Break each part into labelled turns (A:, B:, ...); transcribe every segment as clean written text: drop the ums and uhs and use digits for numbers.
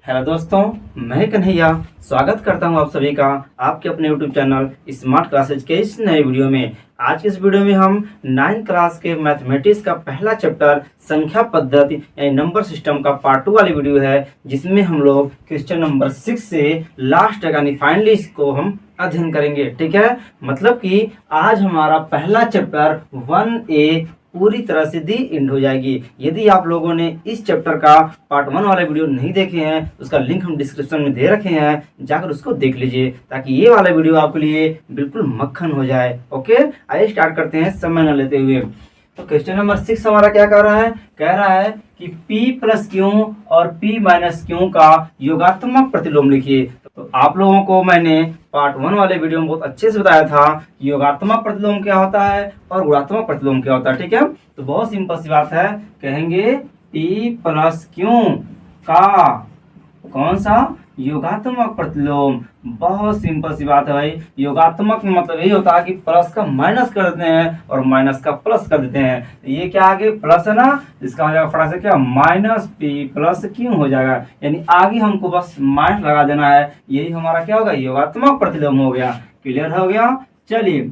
A: Hello दोस्तों, मैं कन्हैया स्वागत करता हूं आप सभी का आपके अपने YouTube चैनल स्मार्ट क्लासेज के इस नए वीडियो में। आज के इस वीडियो में हम 9th क्लास के मैथमेटिक्स का पहला चैप्टर संख्या पद्धति यानी नंबर सिस्टम का पार्ट 2 वाली वीडियो है, जिसमें हम लोग क्वेश्चन नंबर 6 से लास्ट तक यानी फाइनली इसको हम अध्ययन करेंगे। ठीक है, मतलब कि आज हमारा पहला चैप्टर 1A पूरी तरह से दी एंड हो जाएगी। यदि आप लोगों ने इस चैप्टर का पार्ट 1 वाला वीडियो नहीं देखे हैं, उसका लिंक हम डिस्क्रिप्शन में दे रखे हैं, जाकर उसको देख लीजिए ताकि ये वाला वीडियो आपके लिए बिल्कुल मक्खन हो जाए। ओके, आइए स्टार्ट करते हैं समय न लेते हुए। तो क्वेश्चन नंबर 6 हमारा क्या कह रहा है? कह रहा है कि P प्लस क्यू और P माइनस क्यू का योगात्मक प्रतिलोम लिखिए। तो आप लोगों को मैंने पार्ट 1 वाले वीडियो में बहुत अच्छे से बताया था योगात्मक प्रतिलोम क्या होता है और गुणात्मक प्रतिलोम क्या होता है। ठीक है, तो बहुत सिंपल सी बात है, कहेंगे P प्लस क्यू का कौन सा योगात्मक प्रतिलोम। बहुत सिंपल सी बात है भाई। योगात्मक में मतलब यही होता है कि प्लस का माइनस कर देते हैं और माइनस का प्लस कर देते हैं। ये क्या आगे प्लस है ना, इसका हो जाएगा फटाक से क्या माइनस P प्लस क्यू हो जाएगा, यानी आगे हमको बस माइनस लगा देना है। यही हमारा क्या होगा, योगात्मक प्रतिलोम हो गया। क्लियर हो गया। चलिए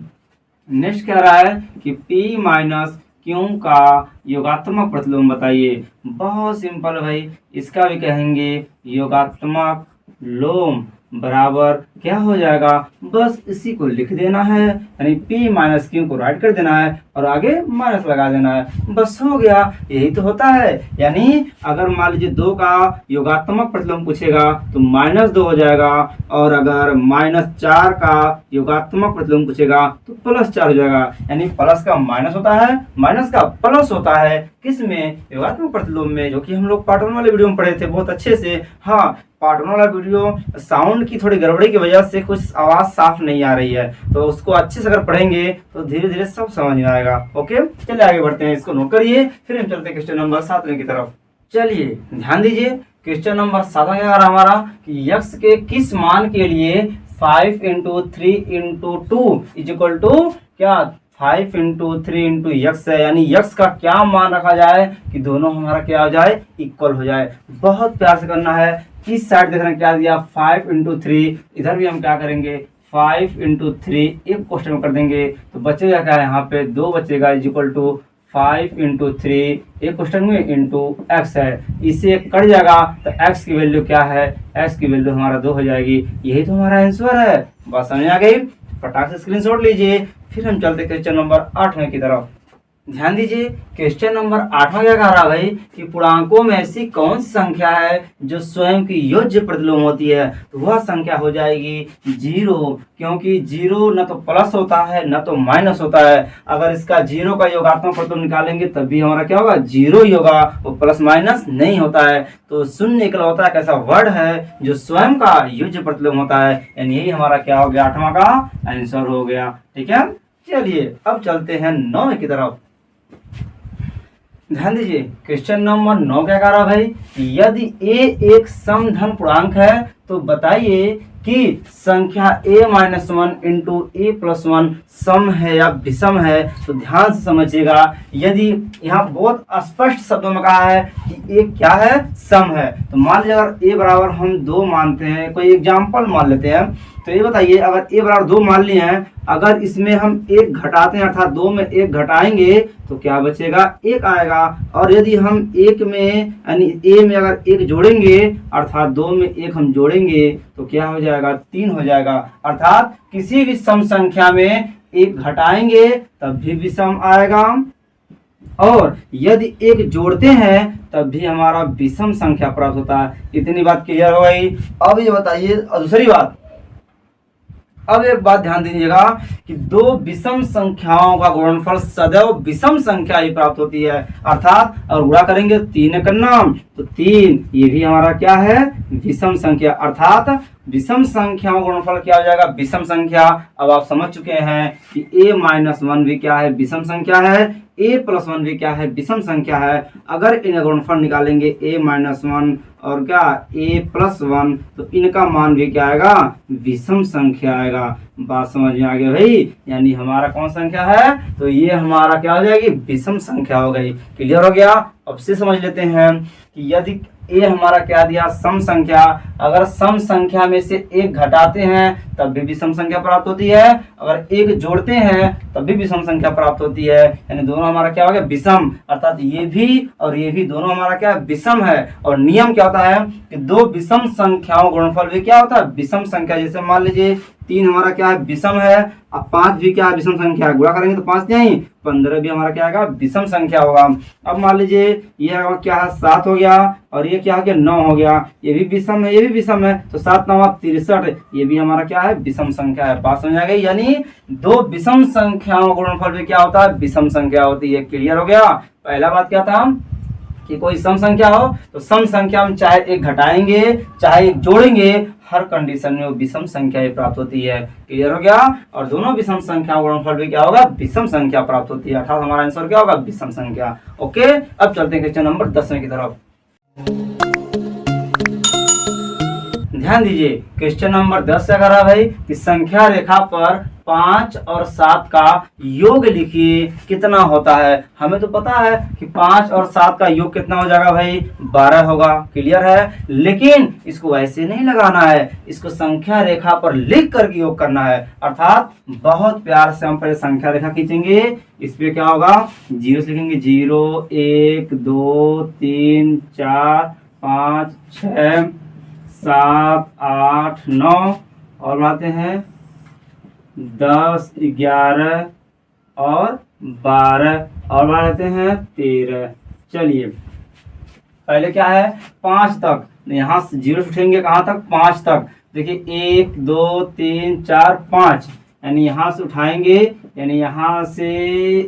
A: नेक्स्ट कह रहा है कि P माइनस क्यू का योगात्मक प्रतिलोम बताइए। बहुत सिंपल भाई, इसका भी कहेंगे योगात्मक लोम बराबर क्या हो जाएगा, बस इसी को लिख देना है, यानी P माइनस क्यू को राइट कर देना है और आगे माइनस लगा देना है, बस हो गया। यही तो होता है। यानी अगर मान लीजिए 2 का योगात्मक प्रतिलोम पूछेगा तो -2 हो जाएगा, और अगर -4 का योगात्मक प्रतिलोम पूछेगा तो +4 हो जाएगा। यानी प्लस का माइनस होता है, माइनस का प्लस होता है, किसमें, योगात्मक प्रतिलोम में, जो कि हम लोग पार्ट 1 वाले वीडियो में पढ़े थे बहुत अच्छे से। हाँ, पार्ट 1 वाला वीडियो साउंड की थोड़ी गड़बड़ी की वजह से कुछ आवाज साफ नहीं आ रही है, तो उसको अच्छे से अगर पढ़ेंगे तो धीरे धीरे सब समझ में आएगा। ओके, चलिए आगे बढ़ते हैं, इसको नोट करिए, फिर हम चलते हैं क्वेश्चन नंबर 7 की तरफ। चलिए ध्यान दीजिए, क्वेश्चन नंबर 7 में क्या हमारा कि x के किस मान के लिए 5 × 3 × 2 इक्वल टू क्या 5 × 3 × x है, यानी x का क्या मान रखा जाए कि दोनों हमारा क्या हो जाए, इक्वल हो जाए। बहुत प्यार से करना है। इस साइड देखना क्या दिया 5 × 3, इधर भी हम क्या करेंगे 5 × 3 एक क्वेश्चन में कर देंगे, तो बचेगा क्या, यहाँ पे 2 बचेगा इक्वल टू 5 × 3 एक क्वेश्चन में इंटू x है, इसे कट जाएगा तो x की वैल्यू क्या है, x की वैल्यू हमारा 2 हो जाएगी। यही तो हमारा आंसर है। बात समझ आ गई? फटाक से स्क्रीनशॉट लीजिए, फिर हम चलते क्वेश्चन नंबर 8 की तरफ। ध्यान दीजिए, क्वेश्चन नंबर 8 क्या कह रहा है भाई कि पूर्णांकों में ऐसी कौन सी संख्या है जो स्वयं की योज्य प्रतिलोम होती है, तो वह संख्या हो जाएगी 0, क्योंकि 0 न तो प्लस होता है न तो माइनस होता है। अगर इसका 0 का योगात्मक प्रतिलोम निकालेंगे तब भी हमारा क्या होगा, 0 ही होगा, वो प्लस माइनस नहीं होता है। तो शून्य इकलौता एक ऐसा वर्ड है जो स्वयं का योज्य प्रतिलोम होता है, यानी यही हमारा क्या हो गया, 8वां का आंसर हो गया। ठीक है, चलिए अब चलते हैं 9 की तरफ। ध्यान दीजिए, क्वेश्चन नंबर 9 क्या कह रहा भाई, यदि a एक समधन पूर्णांक है तो बताइए कि संख्या a-1 × a+1 सम है या विषम है। तो ध्यान से समझिएगा, यदि यहाँ बहुत स्पष्ट शब्दों में कहा है कि a क्या है, सम है, तो मान लीजिए अगर a बराबर हम 2 मानते हैं, कोई एग्जाम्पल मान लेते हैं, तो ये बताइए अगर a बराबर 2 मान लिए हैं, अगर इसमें हम 1 घटाते हैं अर्थात 2 में 1 घटाएंगे तो क्या बचेगा, 1 आएगा। और यदि हम 1 में यानी a में अगर 1 जोड़ेंगे अर्थात 2 में 1 हम जोड़ेंगे तो क्या हो जाएगा, 3 हो जाएगा। अर्थात किसी भी सम संख्या में 1 घटाएंगे तब भी विषम आएगा, और यदि 1 जोड़ते हैं तब भी हमारा विषम संख्या प्राप्त होता है। इतनी बात क्लियर हो गई। अब ये बताइए दूसरी बात, अब एक बात ध्यान दीजिएगा कि 2 विषम संख्याओं का गुणनफल सदैव विषम संख्या ही प्राप्त होती है, अर्थात और गुणा करेंगे 3 का नाम तो 3, ये भी हमारा क्या है, विषम संख्या। अर्थात विषम संख्याओं का गुणनफल क्या हो जाएगा, विषम संख्या। अब आप समझ चुके हैं कि a-1 भी क्या है, विषम संख्या है, a+1 भी क्या है, विषम संख्या है। अगर इनका गुणनफल निकालेंगे a-1 और क्या a+1 तो इनका मान भी क्या आएगा, विषम संख्या आएगा। बात समझ में आ गई भाई, यानी हमारा कौन संख्या है, तो ये हमारा क्या हो जाएगी, विषम संख्या हो गई। क्लियर हो गया। अब से समझ लेते हैं यदि ये हमारा क्या दिया, सम संख्या, अगर सम संख्या में से एक घटाते हैं तब भी विषम संख्या प्राप्त होती है, अगर एक जोड़ते हैं तब भी विषम संख्या प्राप्त होती है, यानी दोनों हमारा क्या हो गया, विषम, अर्थात ये भी और ये भी दोनों हमारा क्या विषम है। और नियम क्या होता है कि दो विषम संख्याओं गुणनफल भी क्या होता है, विषम संख्या। जैसे मान लीजिए 3 हमारा क्या है, विषम है, अब 5 भी क्या है, विषम संख्या है, गुणा करेंगे तो 5 नहीं 15 भी हमारा क्या आएगा, विषम संख्या होगा। अब मान लीजिए ये क्या है, 7 हो गया, और ये क्या हो गया, 9 हो गया, ये भी विषम है, ये भी विषम है, तो 7 9 63, ये भी हमारा क्या है, विषम संख्या है। बात समझ आ गई, यानी दो विषम संख्याओं गुणनफल भी क्या होता है, विषम संख्या होती है। क्लियर हो गया। पहला बात क्या था कि कोई सम संख्या हो तो सम संख्या में चाहे एक घटाएंगे चाहे एक जोड़ेंगे, हर कंडीशन में वो विषम संख्या ही प्राप्त होती है। क्लियर हो गया। और दोनों विषम संख्या गुणनफल भी क्या होगा, विषम संख्या प्राप्त होती है, अर्थात हमारा आंसर क्या होगा, विषम संख्या। ओके, अब चलते हैं क्वेश्चन नंबर 10 की तरफ। ध्यान दीजिए, क्वेश्चन नंबर 10 से कह रहा भाई कि संख्या रेखा पर 5 और 7 का योग लिखिए, कितना होता है। हमें तो पता है कि 5 और 7 का योग कितना हो जाएगा भाई, 12 होगा। क्लियर है, लेकिन इसको ऐसे नहीं लगाना है, इसको संख्या रेखा पर लिख कर योग करना है, अर्थात बहुत प्यार से हम पहले संख्या रेखा खींचेंगे। इस पे क्या होगा, जीरो लिखेंगे, 0 1 2 3 4 5 6 7 8 9 और बढ़ाते हैं 10 11 और 12 और बढ़ाते हैं 13। चलिए पहले क्या है, 5 तक, यहाँ से जीरो उठेंगे कहाँ तक, 5 तक। देखिए 1 2 3 4 5, यानी यहाँ से उठाएंगे, यानी यहाँ से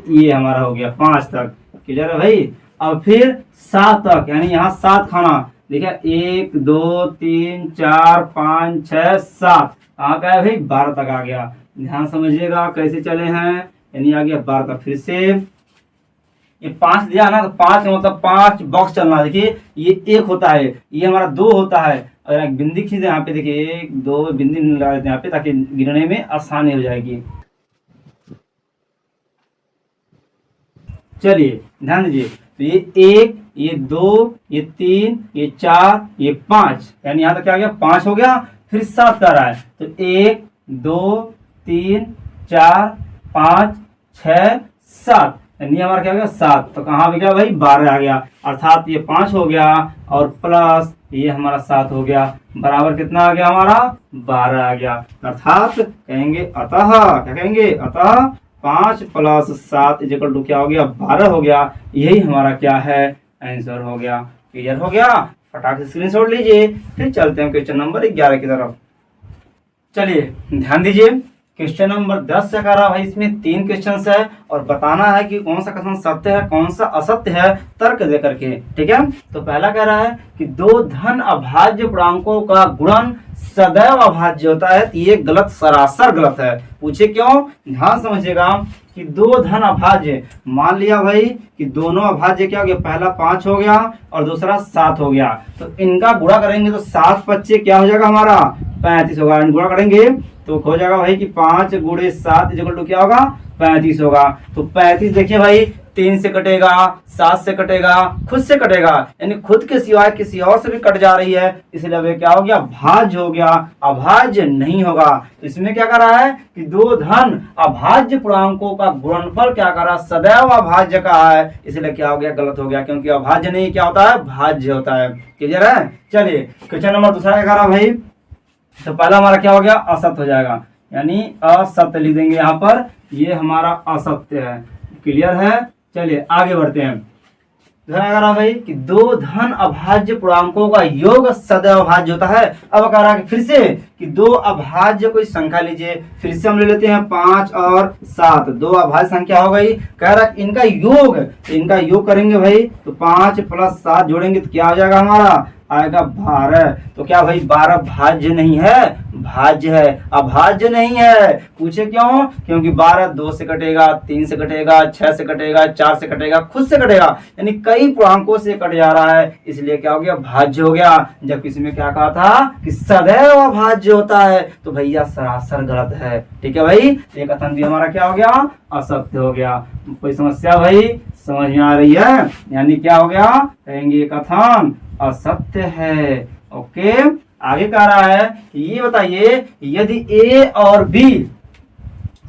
A: ये हमारा हो गया 5 तक। क्लियर है भाई। अब फिर 7 तक, यानी यहाँ 7 खाना, देखिए 1 2 3 4 5 6 7, कहाँ का है भाई, 12 तक आ गया। ध्यान समझिएगा कैसे चले हैं, यानी आ गया 12 तक। फिर से ये 5 दिया ना, तो 5 मतलब 5 बॉक्स चलना। देखिए ये 1 होता है, ये हमारा 2 होता है, और एक बिंदी खींचे यहाँ पे, देखिए 1 2 बिंदी लगा देते हैं यहाँ पे, ताकि गिनने में आसानी हो जाएगी। चलिए ध्यान दीजिए, तो ये 1 ये 2 ये 3 ये 4 ये 5, यानी यहाँ तक क्या हो गया, 5 हो गया। फिर 7 कर रहा है, तो 1 2 3 4 5 6 7, यानी हमारा क्या हो गया 7, तो कहाँ भी गया भाई, 12 आ गया, अर्थात ये 5 हो गया और प्लस ये हमारा 7 हो गया, बराबर कितना आ गया हमारा, 12 आ गया। अर्थात कहेंगे अतः, क्या कहेंगे, अतः 5 + 7 इक्वल टू क्या हो गया, 12 हो गया। यही हमारा क्या है, आंसर हो गया। क्लियर हो गया। फटाक से स्क्रीनशॉट लीजिए। फिर चलते हैं क्वेश्चन नंबर 11 की तरफ। चलिए ध्यान दीजिए, क्वेश्चन नंबर 10 से कह रहा भाई, इसमें 3 क्वेश्चन है और बताना है कि कौन सा कथन सत्य है कौन सा असत्य है, तर्क दे करके। ठीक है, तो पहला कह रहा है कि 2 धन अभाज्य पूर्णांकों का गुणन सदैव अभाज्य होता है, तो ये गलत, सरासर गलत है। पूछे क्यों, ध्यान समझिएगा कि 2 धन अभाज्य, मान लिया भाई कि दोनों अभाज्य क्या हो गया, पहला 5 हो गया और दूसरा 7 हो गया, तो इनका गुणा करेंगे तो 7 बच्चे क्या हो जाएगा हमारा, 35 होगा। गुणा करेंगे तो हो जाएगा भाई कि 5 × 7 इक्वल टू क्या होगा, 35 होगा। तो 35 देखिए भाई 3 से कटेगा, 7 से कटेगा, खुद से कटेगा, यानी खुद के सिवाय किसी और से भी कट जा रही है, इसलिए अब क्या हो गया, भाज्य हो गया, अभाज्य नहीं होगा। तो इसमें क्या कर रहा है कि 2 धन अभाज्य पूर्णांकों का गुणनफल क्या कर रहा है, सदैव अभाज्य का है, इसलिए क्या हो गया, गलत हो गया, क्योंकि अभाज्य नहीं क्या होता है, भाज्य होता है। क्लियर है। चलिए क्वेश्चन नंबर दूसरा क्या कर रहा भाई, तो पहला हमारा क्या हो गया, असत्य हो जाएगा, यानी असत्य लिख देंगे यहाँ पर, ये हमारा असत्य है। क्लियर है। चलिए आगे बढ़ते हैं। ध्यान भाई कि 2 धन अभाज्य पूर्णांकों का योग सदैव अभाज्य होता है। अब कह रहा है कि फिर से कि 2 अभाज्य कोई संख्या लीजिए, फिर से हम ले लेते हैं 5 और 7, 2 अभाज्य संख्या हो गई। कह रहा है इनका योग, तो इनका योग करेंगे भाई, तो 5 + 7 जोड़ेंगे तो क्या हो जाएगा हमारा, आएगा 12। तो क्या भाई 12 भाज्य नहीं है, भाज्य है, अभाज्य नहीं है। पूछे क्यों? क्योंकि 12 2 से कटेगा, 3 से कटेगा, 6 से कटेगा, 4 से कटेगा, खुद से कटेगा, यानी कई पूर्णांकों से कट जा रहा है, इसलिए क्या हो गया? भाज्य हो गया। जबकि इसमें क्या कहा था कि सदैव अभाज्य होता है, तो भैया सरासर गलत है। ठीक है भाई, एक कथन भी हमारा क्या हो गया? असत्य हो गया। कोई समस्या भाई समझ में आ रही है? यानी क्या हो गया? कहेंगे ये कथन असत्य है। ओके, आगे कह रहा है ये बताइए यदि ए और बी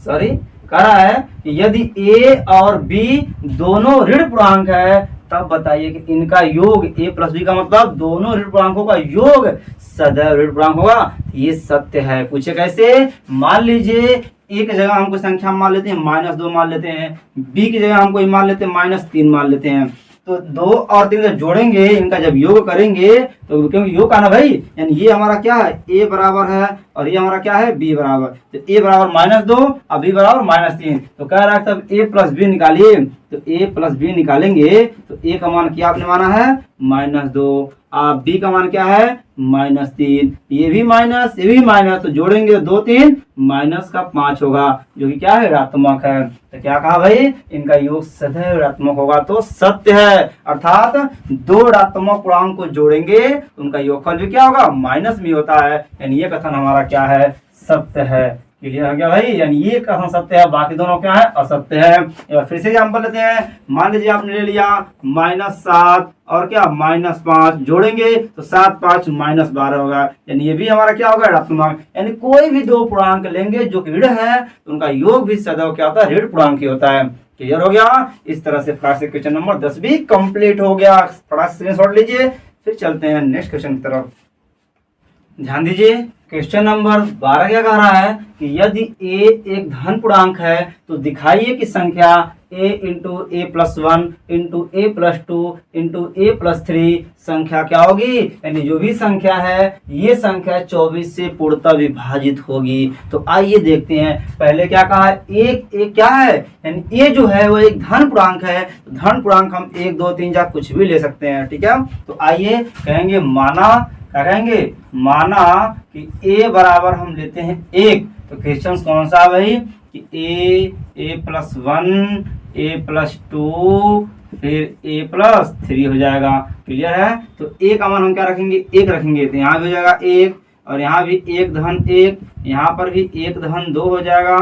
A: कह रहा है कि यदि ए और बी दोनों ऋण पूर्णांक है, तब बताइए कि इनका योग ए प्लस बी का मतलब दोनों ऋण पूर्णांकों का योग सदैव ऋण पूर्णांक होगा। ये सत्य है। पूछे कैसे? मान लीजिए ए की जगह हम कोई संख्या मान लेते हैं -2 मान लेते हैं, बी की जगह हम कोई मान लेते हैं -3 मान लेते हैं, तो 2 और 3 जब जोड़ेंगे, इनका जब योग करेंगे तो क्योंकि योग का ना भाई, यानी ये हमारा क्या है? a बराबर है और ये हमारा क्या है? b बराबर। तो a बराबर -2 और b बराबर -3, तो कह रहा है तब a प्लस बी निकालिए। तो a प्लस बी निकालेंगे तो a का मान क्या आपने माना है? -2, आप b का मान क्या है? -3, ये भी माइनस ये भी माइनस, तो जोड़ेंगे 2 3 माइनस का 5 होगा, जो कि क्या है? ऋणात्मक है। तो क्या कहा भाई? इनका योग सदैव ऋणात्मक होगा, तो सत्य है। अर्थात दो ऋणात्मक पूर्णांक को जोड़ेंगे उनका योगफल भी क्या होगा? माइनस में होता है, यानी ये कथन हमारा क्या है? सत्य है। क्लियर हो गया भाई? यानी ये कथन सत्य है, बाकी दोनों क्या है? असत्य है। फिर से एग्जाम्पल लेते हैं। मान लीजिए आपने ले लिया -7 और क्या -5, जोड़ेंगे तो 7 5 -12 होगा, यानी ये भी हमारा क्या होगा? ऋणात्मक। यानी कोई भी दो पूर्णांक लेंगे जो कि ऋण है, तो उनका योग भी सदैव क्या होता है? ऋण पूर्णांक ही होता है। क्लियर हो गया? इस तरह से फटाक से क्वेश्चन नंबर 10 भी कंप्लीट हो गया। फटाक से स्क्रीनशॉट लीजिए, फिर चलते हैं नेक्स्ट क्वेश्चन की तरफ। ध्यान दीजिए, क्वेश्चन नंबर 12 क्या कह रहा है कि यदि a एक धन पूर्णांक है, तो दिखाइए कि संख्या a into A plus 1 into A plus 2 into A plus 3 संख्या क्या होगी? यानी जो भी संख्या है ये संख्या 24 से पूर्णतः विभाजित होगी। तो आइए देखते हैं। पहले क्या कहा है? एक क्या है? यानी a जो है वो एक धन पूर्णांक है। धन पूर्णांक हम 1 2 3 4 कुछ भी ले सकते हैं। ठीक है, तो आइए कहेंगे माना, क्या कहेंगे? माना कि a बराबर हम लेते हैं 1, तो क्वेश्चन कौन सा है भाई? कि a प्लस 1 a प्लस 2 फिर a प्लस 3 हो जाएगा। क्लियर है? तो a का मान हम क्या रखेंगे? 1 रखेंगे, तो यहाँ भी हो जाएगा 1 और यहाँ भी 1 धन 1, यहाँ पर भी 1 धन 2 हो जाएगा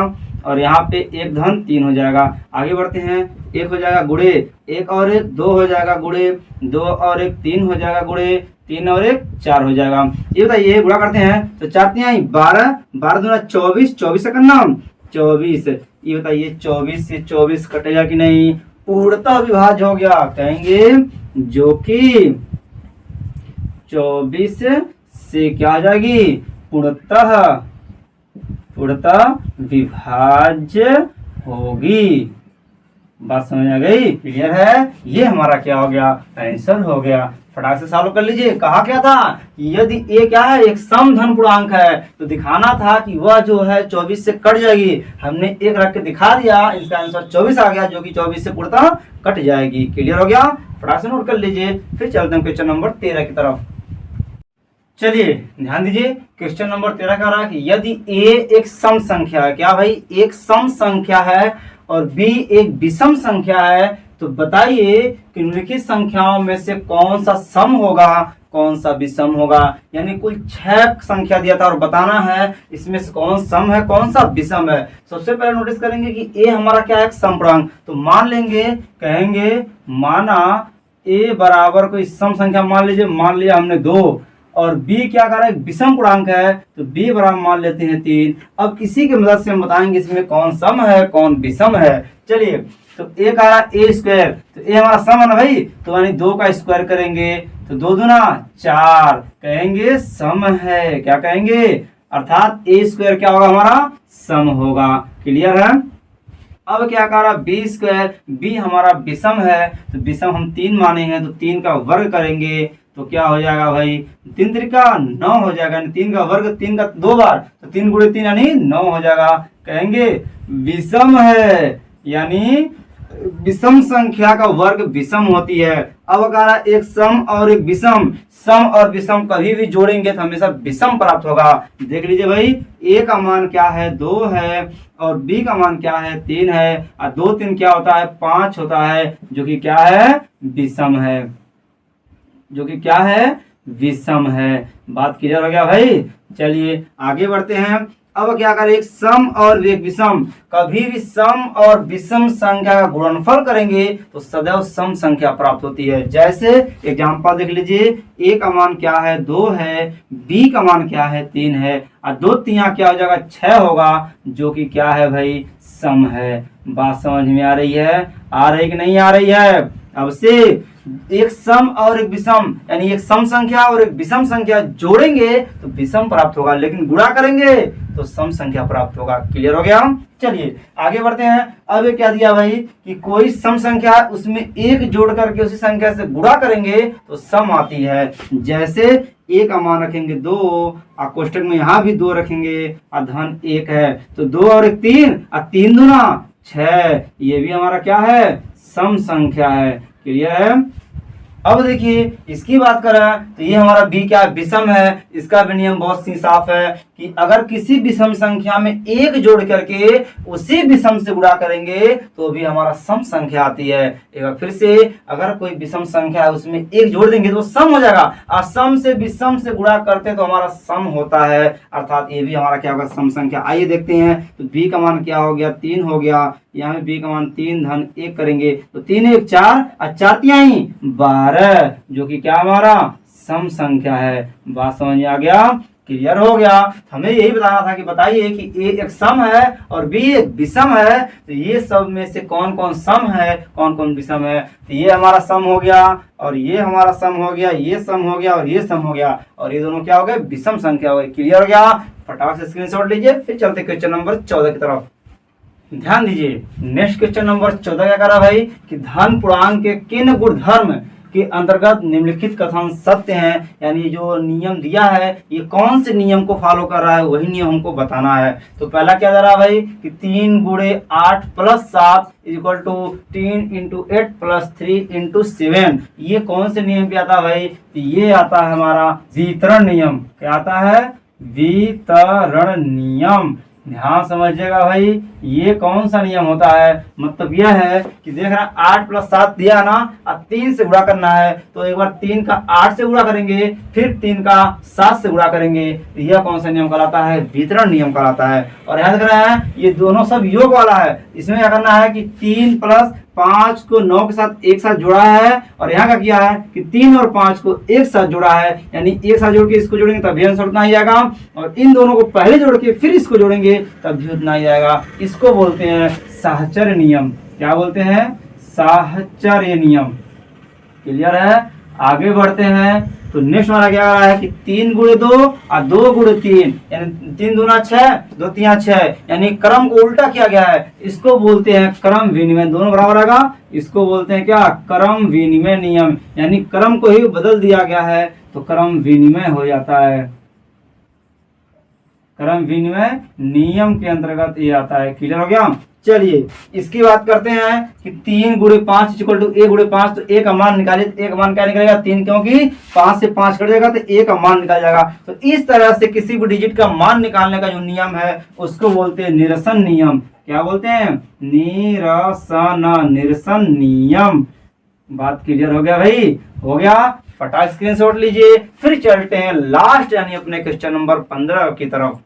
A: और यहाँ पे 1 धन 3 हो जाएगा। आगे बढ़ते हैं। 1 हो जाएगा गुणे 1 और 1 2 हो जाएगा, गुणे 2 और 1 3 हो जाएगा, गुणे 3 और 1 4 हो जाएगा। ये बताइए गुणा करते हैं तो 4 3 12, 12 दूना 24, 24 से करना 24। ये बताइए 24 से 24 कटेगा कि नहीं? पूर्णतः विभाज्य हो गया। कहेंगे जो कि 24 से क्या हो जाएगी? पूर्णतः विभाज्य होगी। बात समझ आ गई? क्लियर है? ये हमारा क्या हो गया? आंसर हो गया। फटाक से सॉल्व कर लीजिए। कहा क्या था? यदि a क्या है? एक सम धन पूर्णांक है, तो दिखाना था कि वह जो है 24 से कट जाएगी। हमने 1 रख के दिखा दिया, इसका आंसर 24 आ गया, जो कि 24 से पूर्णतः कट जाएगी। क्लियर हो गया? फटाक से नोट कर लीजिए। फिर चलते हैं क्वेश्चन नंबर 13 की तरफ। चलिए ध्यान दीजिए, क्वेश्चन नंबर 13 का रहा कि यदि a एक सम संख्या है, क्या भाई? एक सम संख्या है और b एक विषम संख्या है, तो बताइए कि निम्नलिखित संख्याओं में से कौन सा सम होगा, कौन सा विषम होगा। यानी कुल 6 संख्या दिया था और बताना है इसमें से कौन सम है कौन सा विषम है। सबसे पहले नोटिस करेंगे कि a हमारा क्या है? एक सम पूर्णांक। तो मान लेंगे, कहेंगे माना a बराबर कोई सम संख्या मान लीजिए, मान लिया हमने 2, और b क्या कर रहा है? विषम पूर्णांक है, तो b बराबर मान लेते हैं 3। अब इसी की मदद से हम बताएंगे इसमें कौन सम है कौन विषम है। चलिए, तो a का a स्क्वायर, तो a हमारा सम है ना भाई, तो यानी 2 का स्क्वायर करेंगे तो 2 दूना 4, कहेंगे सम है। क्या कहेंगे? अर्थात a स्क्वायर क्या होगा? हमारा सम होगा। क्लियर है? अब क्या कह रहा? b स्क्वायर, b हमारा विषम है, तो विषम हम 3 माने हैं, तो 3 का वर्ग करेंगे तो क्या हो जाएगा भाई? 3 त्रिका 9 हो जाएगा, 3 का वर्ग 3 का 2 बार, तो 3 गुणे 3 यानी 9 हो जाएगा। कहेंगे विषम है, यानी विषम संख्या का वर्ग विषम होती है। अब अगर एक सम और एक विषम, सम और विषम कभी भी जोड़ेंगे तो हमेशा विषम प्राप्त होगा। देख लीजिए भाई, ए का मान क्या है 2 है और बी का मान क्या है 3 है और 2 3 क्या होता है 5 होता है, जो कि क्या है विषम है, जो कि क्या है विषम है। बात क्लियर हो गया भाई। चलिए आगे बढ़ते हैं। अब क्या करें, एक सम और एक विषम, कभी भी सम और विषम संख्या का गुणनफल करेंगे तो सदैव सम संख्या प्राप्त होती है। जैसे एग्जांपल देख लीजिए, ए का मान क्या है 2 है, बी का मान क्या है 3 है और 2 3 क्या हो जाएगा 6 होगा, जो कि क्या है भाई सम है। बात समझ में आ रही है, आ रही कि नहीं आ रही है। अब से एक सम और एक विषम, यानी एक सम संख्या और एक विषम संख्या जोड़ेंगे तो विषम प्राप्त होगा, लेकिन गुणा करेंगे तो सम संख्या प्राप्त होगा। क्लियर हो गया। चलिए आगे बढ़ते हैं। अब ये क्या दिया भाई कि कोई सम संख्या उसमें एक जोड़ करके उसी संख्या से गुणा करेंगे तो सम आती है। जैसे ए का मान रखेंगे 2 और कोष्टक में यहाँ भी 2 रखेंगे और धन 1 है तो 2 और 1 3 और 3 दूना 6, ये भी हमारा क्या है सम संख्या है। क्लियर है। अब देखिए इसकी बात करें तो ये हमारा बी क्या विषम है। इसका भी नियम बहुत सी साफ है कि अगर किसी विषम संख्या में एक जोड़ करके उसी विषम से गुणा करेंगे तो भी हमारा सम संख्या आती है। एक बार फिर से, अगर कोई विषम संख्या है उसमें एक जोड़ देंगे तो सम हो जाएगा और सम से विषम से गुणा करते तो हमारा सम होता है, अर्थात ये भी हमारा क्या होगा सम संख्या। आइए देखते हैं। तो बी का मान क्या हो गया 3 हो गया, यहाँ में बी का मान 3 धन 1 करेंगे तो 3 1 4 और 4 3 12, जो कि क्या हमारा सम संख्या है। बात समझ में आ गया, क्लियर हो गया। हमें यही बताना था कि बताइए कि ए एक सम है और बी एक विषम है, तो ये सब में से कौन कौन सम है कौन कौन विषम है। तो ये हमारा सम हो गया और ये हमारा सम हो गया, ये सम हो गया और ये सम हो गया और ये दोनों क्या हो गए विषम संख्या हो गई। क्लियर हो गया। फटाक से स्क्रीनशॉट लीजिए। फिर चलते क्वेश्चन नंबर 14 की तरफ। ध्यान दीजिए, नेक्स्ट क्वेश्चन नंबर 14 क्या करा भाई कि धन पूर्णांक के किन गुणधर्म के अंतर्गत निम्नलिखित कथन सत्य हैं, यानी जो नियम दिया है ये कौन से नियम को फॉलो कर रहा है वही नियम हमको बताना है। तो पहला क्या दे रहा है भाई कि 3 × 8 + 7 = 3 × 8 + 3 × 7, ये कौन से नियम पे आता है भाई। तो ये आता है हमारा वितरण नियम। क्या आता है वितरण नियम। ध्यान समझिएगा भाई, ये कौन सा नियम होता है, मतलब यह है कि देख रहा 8 + 7 दिया ना, अब 3 से गुणा करना है तो एक बार 3 का 8 से गुणा करेंगे फिर 3 का 7 से गुणा करेंगे, तो यह कौन सा नियम कहलाता है वितरण नियम कहलाता है। और याद देख रहे हैं ये दोनों सब योग वाला है। इसमें क्या करना है कि 3 + 5 को 9 के साथ एक साथ जोड़ा है और यहाँ का किया है कि 3 और 5 को एक साथ जोड़ा है, यानी एक साथ जोड़ के इसको जोड़ेंगे तब भी आंसर उतना ही आएगा और इन दोनों को पहले जोड़ के फिर इसको जोड़ेंगे तब भी उतना ही आएगा। इसको बोलते हैं साहचर्य नियम। क्या बोलते हैं साहचर्य नियम। क्लियर है। आगे बढ़ते हैं। तो नेक्स्ट हमारा क्या आ रहा है कि 3 × 2 और 2 × 3, यानी 3 दूना 6 2 3 6, यानी क्रम को उल्टा किया गया है। इसको बोलते हैं क्रम विनिमय। दोनों बराबर आएगा। इसको बोलते हैं क्या क्रम विनिमय नियम, यानी क्रम को ही बदल दिया गया है तो क्रम विनिमय हो जाता है। क्रम विनिमय नियम के अंतर्गत ये आता है। क्लियर हो गया। चलिए इसकी बात करते हैं कि 3 × 5 = a × 5, तो a का मान निकालिए। a का मान क्या निकलेगा 3, क्योंकि 5 से 5 कट जाएगा तो a का मान निकल जाएगा। तो इस तरह से किसी भी डिजिट का मान निकालने का जो नियम है उसको बोलते हैं निरसन नियम। क्या बोलते हैं निरसन नियम। बात क्लियर हो गया भाई, हो गया। फटाक स्क्रीनशॉट लीजिए। फिर चलते हैं लास्ट यानी अपने क्वेश्चन नंबर 15 की तरफ।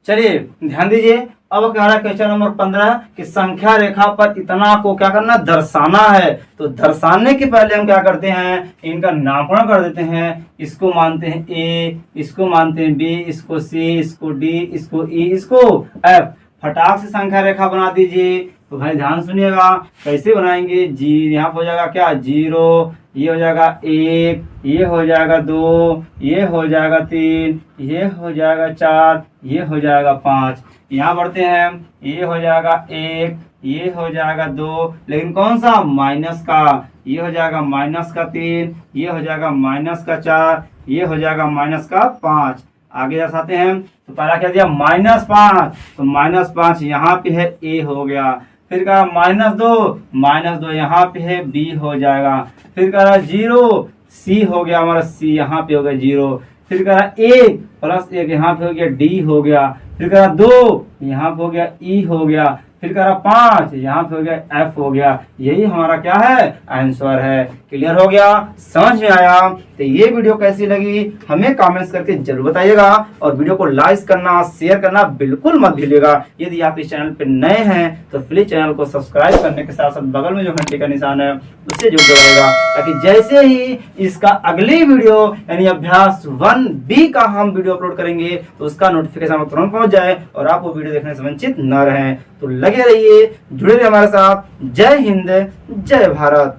A: चलिए ध्यान दीजिए। अब क्या है क्वेश्चन नंबर 15 कि संख्या रेखा पर इतना को क्या करना दर्शाना है। तो दर्शाने के पहले हम क्या करते हैं इनका नामकरण कर देते हैं। इसको मानते हैं ए, इसको मानते हैं बी, इसको सी, इसको डी, इसको ई, इसको एफ। फटाक से संख्या रेखा बना दीजिए। तो भाई ध्यान सुनिएगा कैसे बनाएंगे। जी यहाँ पर हो जाएगा क्या 0, ये हो जाएगा 1, ये हो जाएगा 2, ये हो जाएगा 3, ये हो जाएगा 4, ये हो जाएगा 5। यहाँ बढ़ते हैं, ये हो जाएगा 1, ये हो जाएगा 2, लेकिन कौन सा माइनस का, ये हो जाएगा -3, ये हो जाएगा -4, ये हो जाएगा -5। आगे दर्शाते हैं। तो पहला क्या दिया -5, तो -5 यहाँ पे है ए हो गया। फिर कह रहा -2 यहाँ पे है बी हो जाएगा। फिर कह रहा 0 सी हो गया हमारा, सी यहाँ पे हो गया 0। फिर कह रहा ए प्लस 1 यहाँ पे हो गया डी हो गया। फिर कह रहा 2 यहाँ पे हो गया ई हो गया। फिर कह रहा 5 यहाँ पे हो गया एफ हो गया। यही हमारा क्या है, आंसर है। क्लियर हो गया, समझ में आया? तो ये वीडियो कैसी लगी हमें कमेंट्स करके जरूर बताइएगा, और वीडियो को लाइक करना, शेयर करना बिल्कुल मत भूलिएगा। यदि आप इस चैनल पे नए हैं तो प्लीज चैनल को सब्सक्राइब करने के साथ साथ बगल में जो घंटे का निशान है उससे जुड़ जाएगा, ताकि जैसे ही इसका अगली वीडियो यानी अभ्यास 1B का हम वीडियो अपलोड करेंगे तो उसका नोटिफिकेशन तुरंत पहुंच जाए और आप वो वीडियो देखने से वंचित न रहें। तो लगे रहिए, जुड़े रहिए हमारे साथ। जय हिंद, जय भारत।